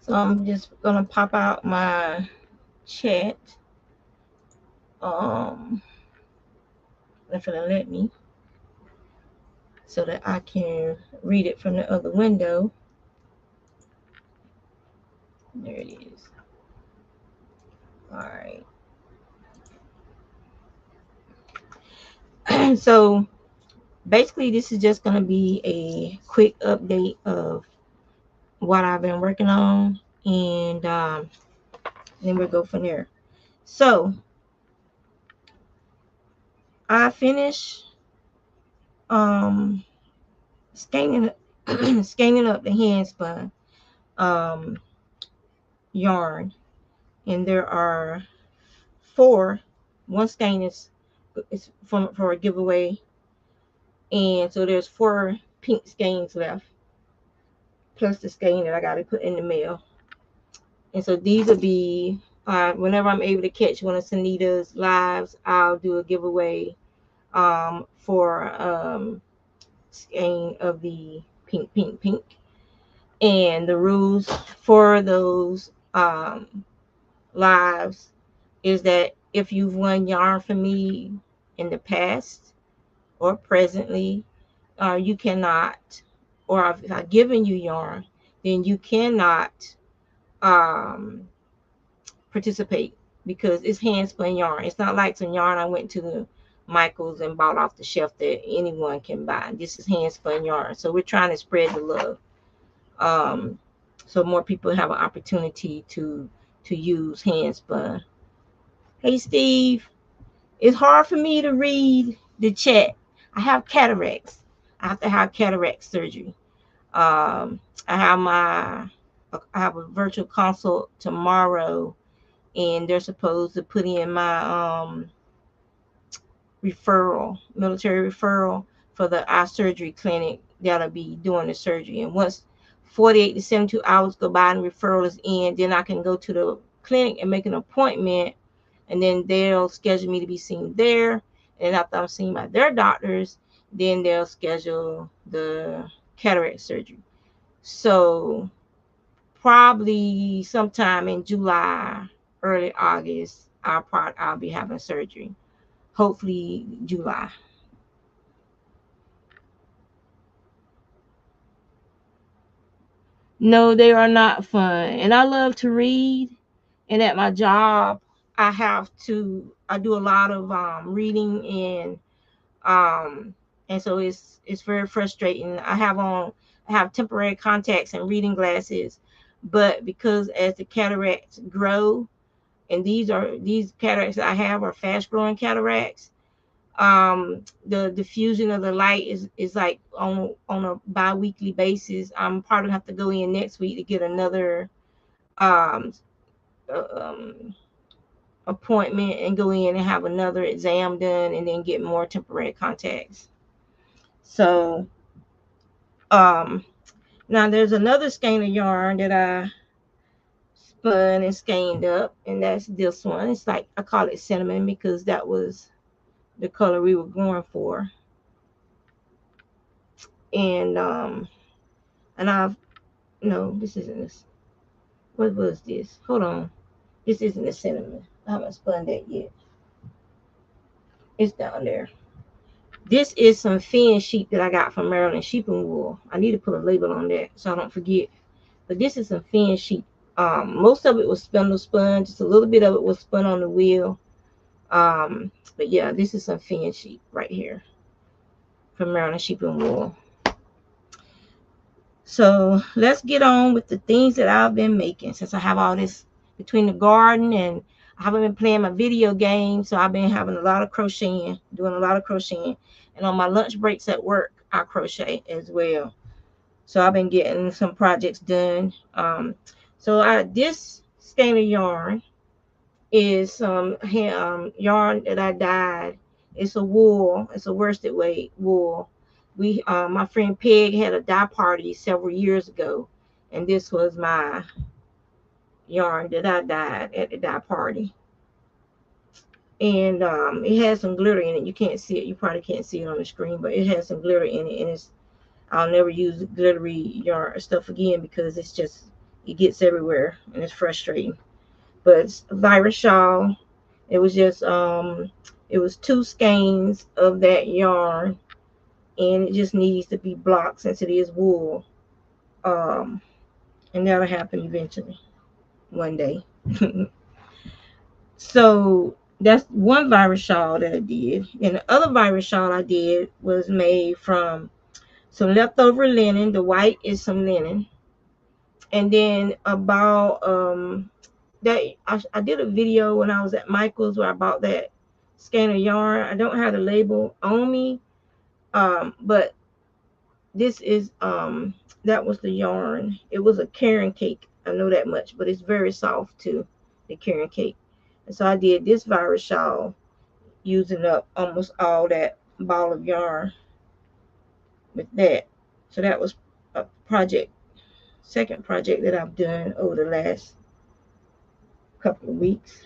So I'm just gonna pop out my chat. If it'll let me, so that I can read it from the other window. There it is. All right. So basically, this is just gonna be a quick update of what I've been working on, and then we'll go from there. So I finished um, scanning scanning up the hand spun um, yarn, and there are four. One skein is from for a giveaway, and so there's four pink skeins left, plus the skein that I got to put in the mail. And so these will be whenever I'm able to catch one of Sunita's lives, I'll do a giveaway for skein of the pink. And the rules for those lives is that if you've won yarn from me in the past or presently, you cannot, or if I've given you yarn, then you cannot um, participate, because it's hand spun yarn. It's not like some yarn I went to the Michaels and bought off the shelf that anyone can buy. This is hand spun yarn. So we're trying to spread the love. So more people have an opportunity to use hand spun. Hey Steve, it's hard for me to read the chat. I have cataracts. I have to have cataract surgery. I have a virtual consult tomorrow, and they're supposed to put in my military referral for the eye surgery clinic that'll be doing the surgery. And once 48 to 72 hours go by and referral is in, then I can go to the clinic and make an appointment, and then they'll schedule me to be seen there. And after I'm seen by their doctors, then they'll schedule the cataract surgery. So probably sometime in July, early August, I'll be having surgery. Hopefully July. No, they are not fun. And I love to read. And at my job, I do a lot of reading, um and so it's very frustrating. I have temporary contacts and reading glasses, but because as the cataracts grow, and these cataracts that I have are fast growing cataracts, the diffusion of the light is like on a bi-weekly basis. I'm probably gonna have to go in next week to get another um, um appointment and go in and have another exam done, and then get more temporary contacts. So now there's another skein of yarn that I spun and skeined up, and that's this one. It's like, I call it cinnamon because that was the color we were going for. And I've no, this isn't this. What was this? Hold on. This isn't the cinnamon. I haven't spun that yet. It's down there. This is some fin sheep that I got from Maryland Sheep and Wool. I need to put a label on that so I don't forget. But this is some fin sheep. Most of it was spindle spun. Just a little bit of it was spun on the wheel. But yeah, this is some fin sheep right here from Maryland Sheep and Wool. So let's get on with the things that I've been making, since I have all this between the garden and I haven't been playing my video game. So I've been having a lot of crocheting, doing a lot of crocheting. And on my lunch breaks at work, I crochet as well. So I've been getting some projects done. This skein of yarn is some yarn that I dyed. It's a wool. It's a worsted weight wool. My friend Peg had a dye party several years ago, and this was my yarn that I dyed at the dye party. And it has some glitter in it. You can't see it. You probably can't see it on the screen, but it has some glitter in it, and I'll never use glittery yarn stuff again because it's just it gets everywhere and it's frustrating. But it's a virus shawl. It was just it was 2 skeins of that yarn, and it just needs to be blocked since it is wool. Um, and that'll happen eventually one day. So that's one virus shawl that I did. And the other virus shawl I did was made from some leftover linen. The white is some linen. And then about that I did a video when I was at Michael's where I bought that skein of yarn. I don't have the label on me. But this is that was the yarn. It was a Karen cake. I know that much, but it's very soft too, the Karen cake. And so I did this virus shawl using up almost all that ball of yarn with that. So that was a second project that I've done over the last couple of weeks.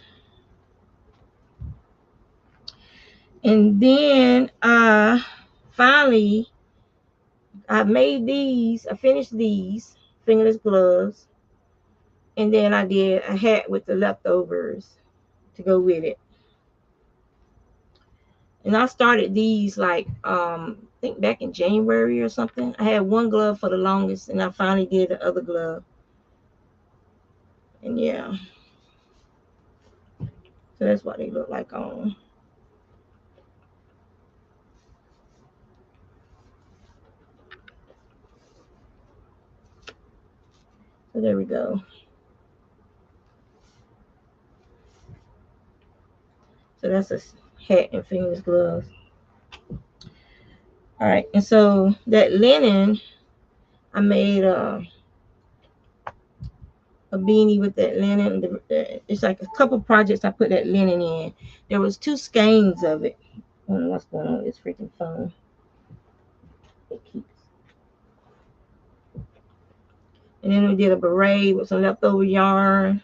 And then finally I made these, I finished these fingerless gloves, and then I did a hat with the leftovers to go with it. And I started these like I think back in January or something. I had one glove for the longest, and I finally did the other glove. And yeah, so that's what they look like on. So there we go. So that's a hat and fingerless gloves. All right, and so that linen, I made a beanie with that linen. It's like a couple projects I put that linen in. There was 2 skeins of it. I don't know what's going on with this freaking phone. It keeps. And then we did a beret with some leftover yarn.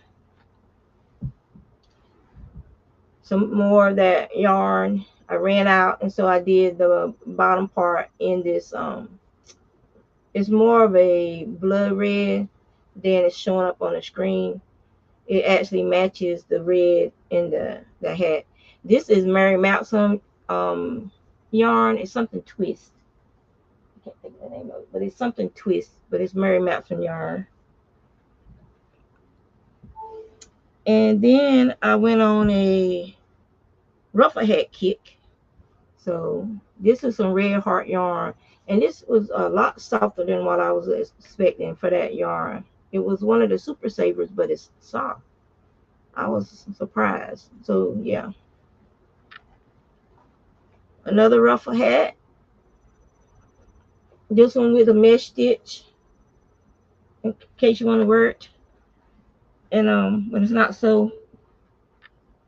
Some more of that yarn. I ran out, and so I did the bottom part in this. It's more of a blood red than it's showing up on the screen. It actually matches the red in the hat. This is Mary Malcolm yarn. It's something twist. I can't think of the name of it, but it's something twist. But it's Mary Malcolm yarn. And then I went on a ruffle hat kick. So this is some red heart yarn, and this was a lot softer than what I was expecting for that yarn. It was one of the super savers, but it's soft. I was surprised. So yeah, another ruffle hat. This one with a mesh stitch, in case you want to wear it. And when it's not so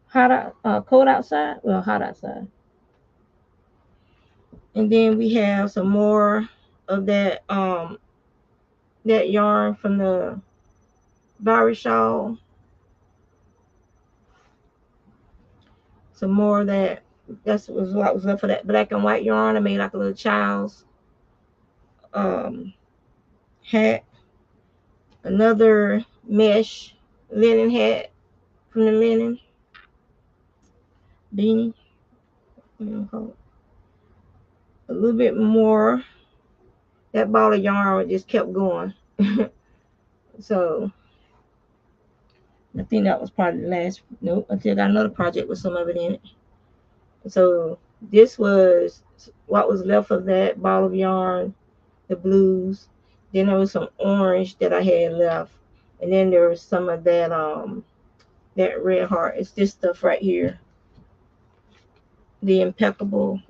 hot cold outside, well, hot outside. And then we have some more of that yarn from the virus shawl. Some more of that. That's was what was left for that black and white yarn. I made like a little child's hat. Another mesh linen hat from the linen beanie. A little bit more. That ball of yarn just kept going. So I think that was probably the last. Nope, I still got another project with some of it in it. So this was what was left of that ball of yarn, the blues. Then there was some orange that I had left, and then there was some of that red heart. It's this stuff right here, the impeccable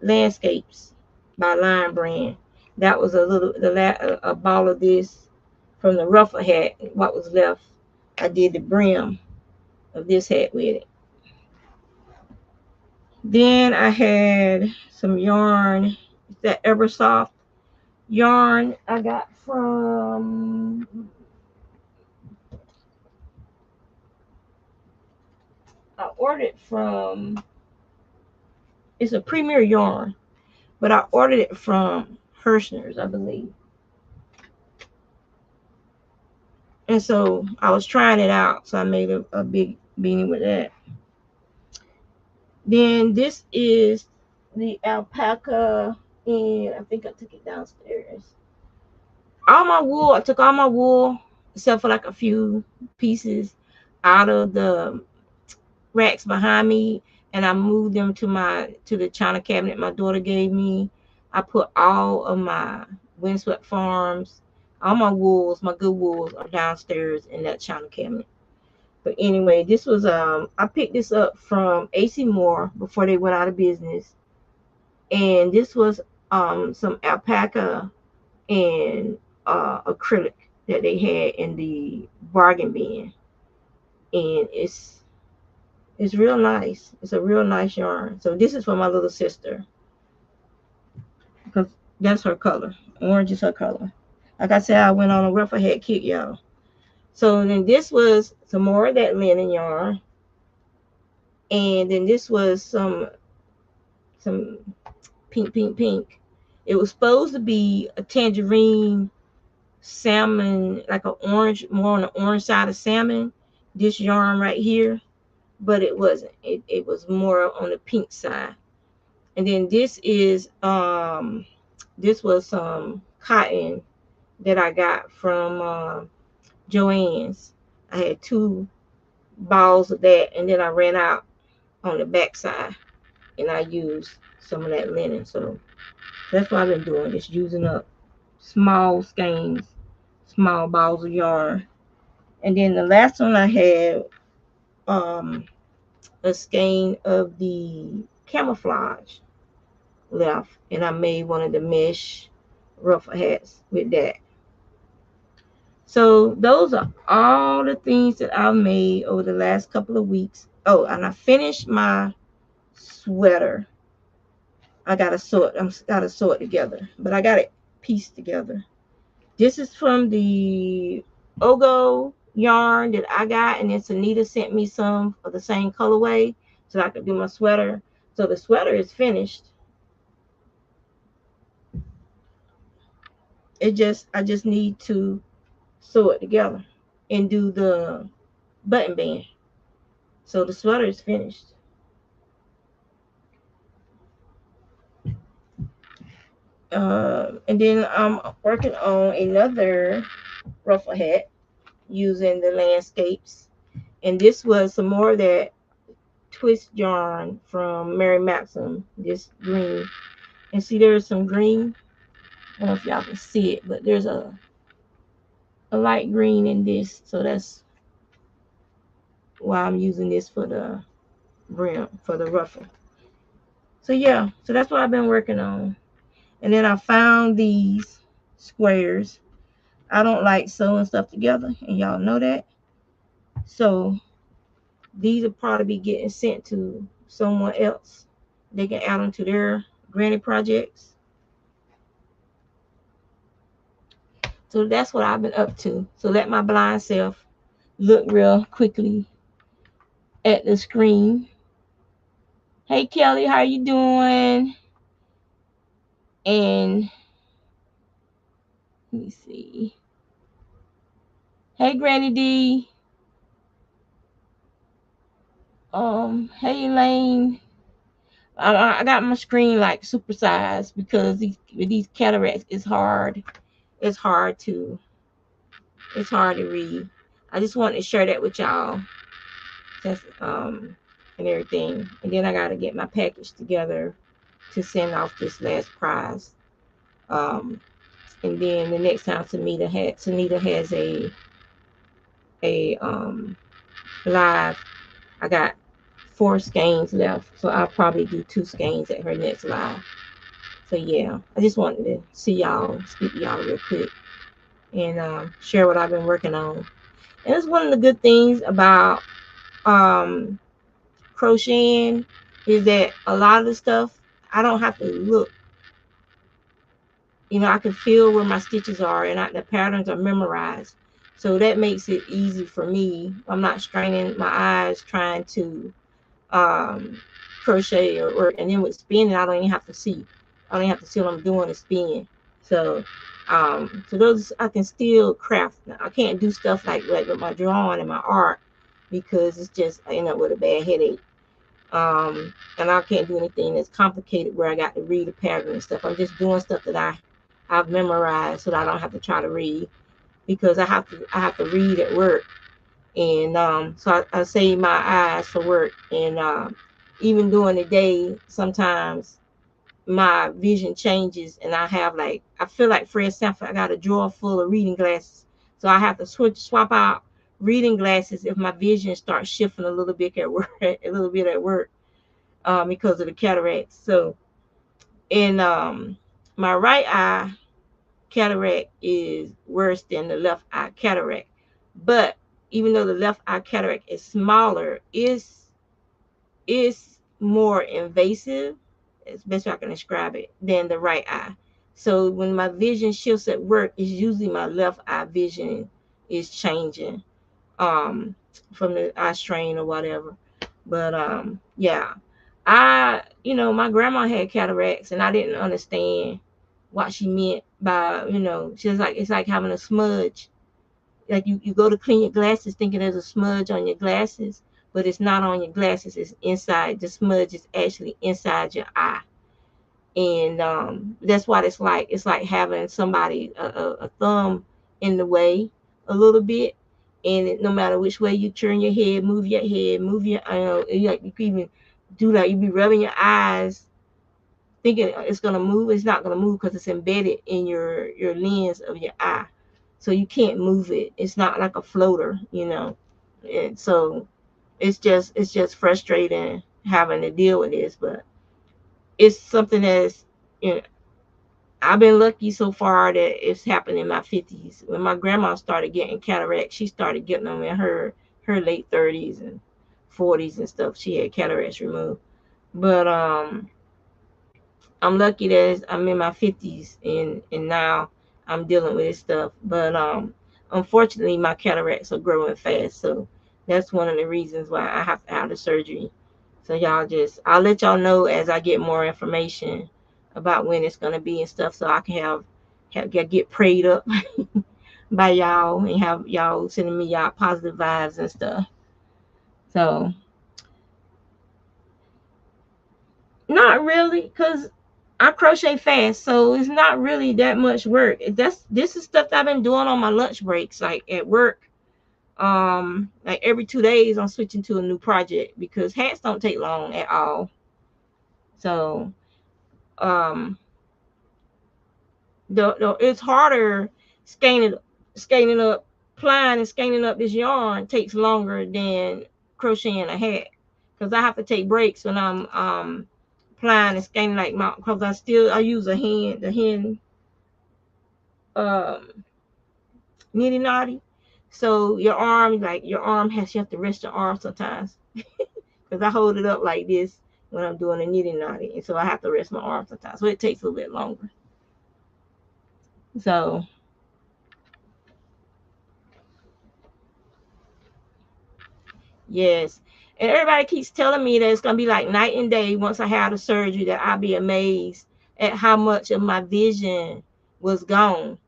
landscapes by Line Brand. That was a ball of this from the ruffle hat. What was left, I did the brim of this hat with it. Then I had some yarn, that Eversoft yarn I got from I ordered from, it's a Premier yarn, but I ordered it from Hirschner's, I believe. And so I was trying it out. So I made a big beanie with that. Then this is the alpaca, and I think I took it downstairs. All my wool, I took all my wool except for like a few pieces out of the racks behind me, and I moved them to the china cabinet my daughter gave me. I put all of my windswept farms, all my wools, my good wools are downstairs in that china cabinet. But anyway, this was I picked this up from AC Moore before they went out of business. And this was some alpaca and acrylic that they had in the bargain bin. And it's real nice. It's a real nice yarn. So this is for my little sister, because that's her color. Orange is her color. Like I said, I went on a rufflehead kick, y'all. So then this was some more of that linen yarn. And then this was some pink. It was supposed to be a tangerine salmon, like an orange, more on the orange side of salmon, this yarn right here, but it wasn't. It was more on the pink side. And then this is this was some cotton that I got from Joann's. I had 2 balls of that, and then I ran out on the back side, and I used some of that linen. So that's what I've been doing, just using up small skeins, small balls of yarn. And then the last one I had a skein of the camouflage left, and I made one of the mesh ruffle hats with that. So those are all the things that I've made over the last couple of weeks. Oh, and I finished my sweater. I gotta sew it together, but I got it pieced together. This is from the Ogo yarn that I got, and then Sunita sent me some of the same colorway so I could do my sweater. So the sweater is finished. I just need to sew it together and do the button band. So the sweater is finished. And then I'm working on another ruffle hat using the landscapes. And this was some more of that twist yarn from Mary Maxim, this green. And see, there's some green. I don't know if y'all can see it, but there's a light green in this. So that's why I'm using this for the brim, for the ruffle. So yeah, so that's what I've been working on. And then I found these squares. I don't like sewing stuff together, and y'all know that. So these will probably be getting sent to someone else. They can add them to their granny projects. So that's what I've been up to. So let my blind self look real quickly at the screen. Hey Kelly, how you doing? And let me see. Hey Granny D. Hey Elaine. I got my screen like supersized because with these cataracts, it's hard. It's hard to read. I just wanted to share that with y'all. That's and everything. And then I gotta get my package together to send off this last prize. And then the next time Sunita has a live, I got 4 skeins left, so I'll probably do 2 skeins at her next live. So yeah, I just wanted to speak to y'all real quick, and share what I've been working on. And it's one of the good things about crocheting is that a lot of the stuff I don't have to look. You know, I can feel where my stitches are, and the patterns are memorized. So that makes it easy for me. I'm not straining my eyes trying to crochet or and then with spinning, I don't even have to see. I don't even have to see what I'm doing to spin. So so those I can still craft. I can't do stuff like with my drawing and my art because it's just I end up with a bad headache. And I can't do anything that's complicated where I got to read a pattern and stuff. I'm just doing stuff that I've memorized so that I don't have to try to read because I have to read at work. And so I save my eyes for work. And even during the day, sometimes my vision changes and I feel like Fred Sanford, I got a drawer full of reading glasses. So I have to swap out reading glasses if my vision starts shifting a little bit at work, because of the cataracts. So in my right eye cataract is worse than the left eye cataract. But even though the left eye cataract is smaller, is more invasive, as best I can describe it, than the right eye. So when my vision shifts at work, it's usually my left eye vision is changing um from the eye strain or whatever. But yeah. My grandma had cataracts and I didn't understand what she meant by, she was like, it's like having a smudge. Like you go to clean your glasses thinking there's a smudge on your glasses, but it's not on your glasses, it's inside. The smudge is actually inside your eye. And that's what it's like having somebody a thumb in the way a little bit. And no matter which way you turn your head, move your head, move your you can even do that. You be rubbing your eyes thinking it's gonna move. It's not gonna move because it's embedded in your lens of your eye, so you can't move it. It's not like a floater. And so it's just frustrating having to deal with this, but it's something that's you know I've been lucky so far that it's happened in my 50s. When my grandma started getting cataracts, she started getting them in her late 30s and 40s and stuff. She had cataracts removed, but I'm lucky that I'm in my 50s and now I'm dealing with this stuff. But unfortunately, my cataracts are growing fast, so that's one of the reasons why I have to have the surgery. So I'll let y'all know as I get more information about when it's gonna be and stuff, so I can get prayed up by y'all and have y'all sending me y'all positive vibes and stuff. So not really, cause I crochet fast, so it's not really that much work. This is stuff that I've been doing on my lunch breaks, like at work. Like every 2 days, I'm switching to a new project because hats don't take long at all. So um, it's harder skein skein up, plying and skein up this yarn takes longer than crocheting a hat because I have to take breaks when I'm plying and skein like my because I use the hand um nitty knotty. So you have to rest your arm sometimes because I hold it up like this when I'm doing a nitty knotty, and so I have to rest my arm sometimes. So it takes a little bit longer. So yes. And everybody keeps telling me that it's gonna be like night and day once I have the surgery, that I'll be amazed at how much of my vision was gone.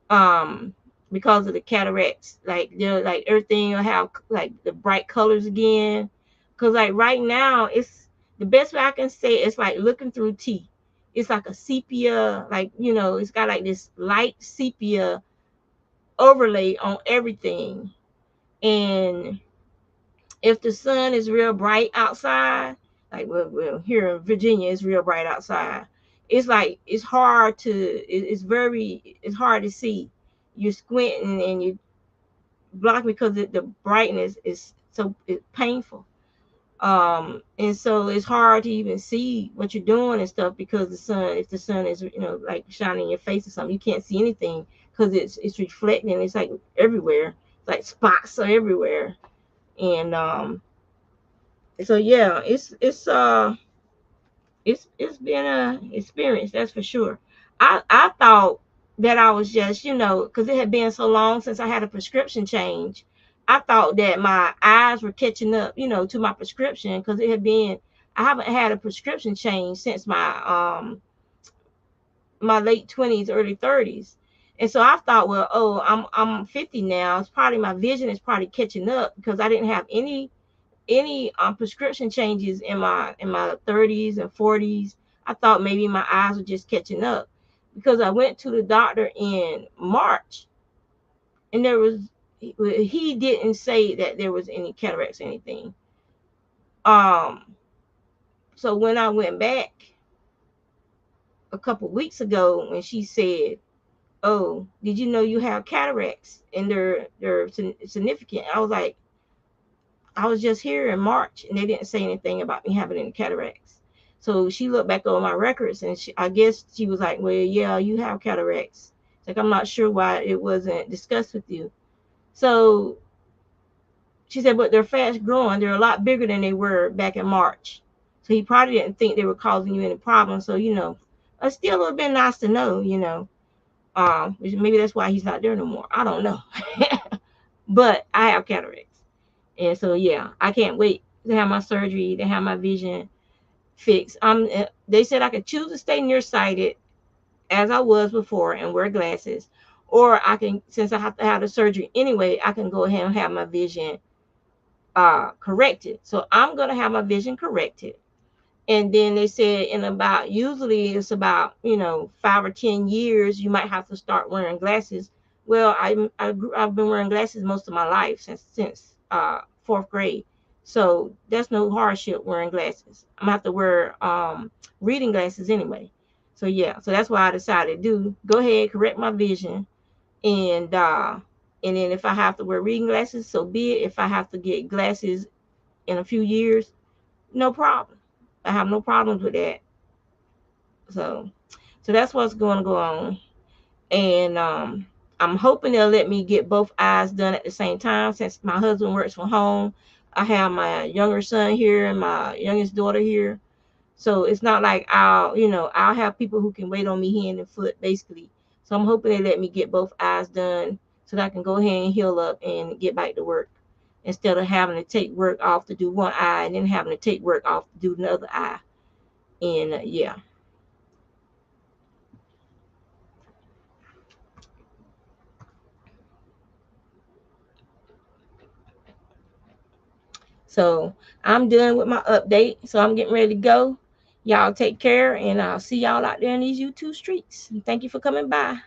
Um because of the cataracts. Like they're like everything will have like the bright colors again. Cause like right now it's the best way I can say it's like looking through tea. It's like a sepia, like it's got like this light sepia overlay on everything. And if the sun is real bright outside, like here in Virginia, it's real bright outside. It's like it's hard to see. You're squinting and you block because the brightness is so it's painful. And so it's hard to even see what you're doing and stuff because if the sun is like shining in your face or something, you can't see anything because it's reflecting. It's like everywhere. It's like spots are everywhere. And so yeah, it's been a experience, that's for sure. I thought that I was just because it had been so long since I had a prescription change. I thought that my eyes were catching up, to my prescription because it had been I haven't had a prescription change since my my late 20s, early 30s. And so I thought, well, oh, I'm 50 now. It's probably my vision is probably catching up because I didn't have any prescription changes in my 30s and 40s. I thought maybe my eyes were just catching up because I went to the doctor in March, and he didn't say that there was any cataracts or anything. Um, so when I went back a couple weeks ago, when she said, "Oh, did you know you have cataracts and they're significant?" I was like, I was just here in March and they didn't say anything about me having any cataracts. So she looked back over my records and I guess she was like, well, yeah, you have cataracts. It's like, I'm not sure why it wasn't discussed with you. So she said, but they're fast growing. They're a lot bigger than they were back in March. So he probably didn't think they were causing you any problems. So, it still would have been nice to know, maybe that's why he's not there no more. I don't know. But I have cataracts. And so, yeah, I can't wait to have my surgery, to have my vision fixed. They said I could choose to stay nearsighted as I was before and wear glasses, or I can, since I have to have the surgery anyway, I can go ahead and have my vision corrected. So I'm gonna have my vision corrected. And then they said in about, usually it's about 5 or 10 years, you might have to start wearing glasses. Well, I've been wearing glasses most of my life since fourth grade, so that's no hardship wearing glasses. I'm gonna have to wear reading glasses anyway. So yeah, so that's why I decided to go ahead, correct my vision, and then if I have to wear reading glasses, so be it. If I have to get glasses in a few years, no problem. I have no problems with that. So, so that's what's going to go on. And I'm hoping they'll let me get both eyes done at the same time since my husband works from home. I have my younger son here and my youngest daughter here. So it's not like I'll have people who can wait on me hand and foot basically. So I'm hoping they let me get both eyes done so that I can go ahead and heal up and get back to work instead of having to take work off to do one eye and then having to take work off to do the other eye. And yeah. So I'm done with my update. So I'm getting ready to go. Y'all take care, and I'll see y'all out there in these YouTube streets. Thank you for coming by.